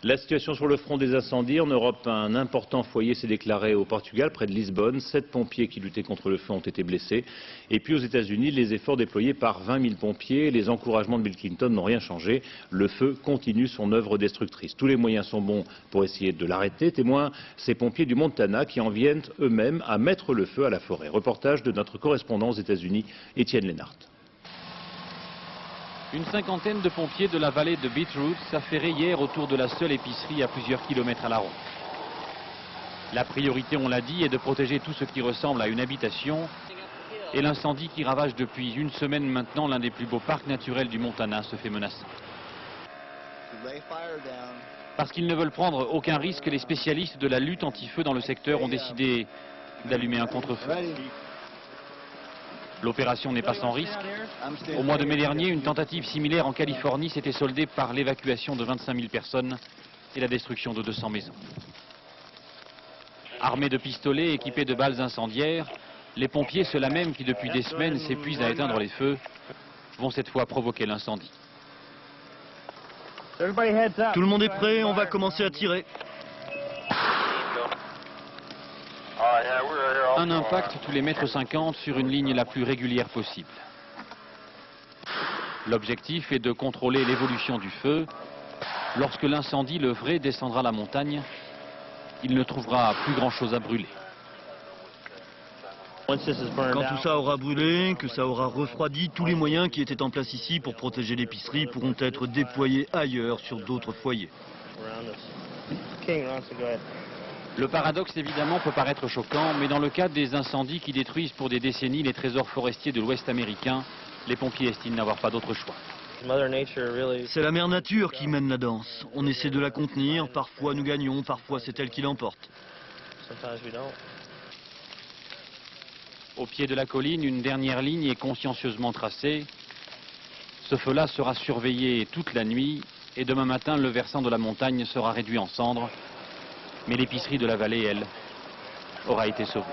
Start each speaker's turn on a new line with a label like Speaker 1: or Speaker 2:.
Speaker 1: La situation sur le front des incendies. En Europe, un important foyer s'est déclaré au Portugal, près de Lisbonne. 7 pompiers qui luttaient contre le feu ont été blessés. Et puis aux États-Unis, les efforts déployés par 20 000 pompiers, les encouragements de Bill Clinton n'ont rien changé. Le feu continue son œuvre destructrice. Tous les moyens sont bons pour essayer de l'arrêter. Témoin ces pompiers du Montana qui en viennent eux-mêmes à mettre le feu à la forêt. Reportage de notre correspondant aux États-Unis, Étienne Lénart.
Speaker 2: Une cinquantaine de pompiers de la vallée de Beetroot s'affairaient hier autour de la seule épicerie à plusieurs kilomètres à la ronde. La priorité, on l'a dit, est de protéger tout ce qui ressemble à une habitation. Et l'incendie qui ravage depuis une semaine maintenant l'un des plus beaux parcs naturels du Montana se fait menacer. Parce qu'ils ne veulent prendre aucun risque, les spécialistes de la lutte anti-feu dans le secteur ont décidé d'allumer un contre-feu. L'opération n'est pas sans risque. Au mois de mai dernier, une tentative similaire en Californie s'était soldée par l'évacuation de 25 000 personnes et la destruction de 200 maisons. Armés de pistolets, équipés de balles incendiaires, les pompiers, ceux-là même qui depuis des semaines s'épuisent à éteindre les feux, vont cette fois provoquer l'incendie.
Speaker 3: Tout le monde est prêt, on va commencer à tirer.
Speaker 2: Un impact tous les mètres 50 sur une ligne la plus régulière possible. L'objectif est de contrôler l'évolution du feu. Lorsque l'incendie, le vrai, descendra la montagne, il ne trouvera plus grand-chose à brûler.
Speaker 3: Quand tout ça aura brûlé, que ça aura refroidi, tous les moyens qui étaient en place ici pour protéger l'épicerie pourront être déployés ailleurs sur d'autres foyers.
Speaker 2: Le paradoxe, évidemment, peut paraître choquant, mais dans le cas des incendies qui détruisent pour des décennies les trésors forestiers de l'Ouest américain, les pompiers estiment n'avoir pas d'autre choix.
Speaker 3: C'est la mère nature qui mène la danse. On essaie de la contenir, parfois nous gagnons, parfois c'est elle qui l'emporte.
Speaker 2: Au pied de la colline, une dernière ligne est consciencieusement tracée. Ce feu-là sera surveillé toute la nuit et demain matin, le versant de la montagne sera réduit en cendres. Mais l'épicerie de la vallée, elle, aura été sauvée.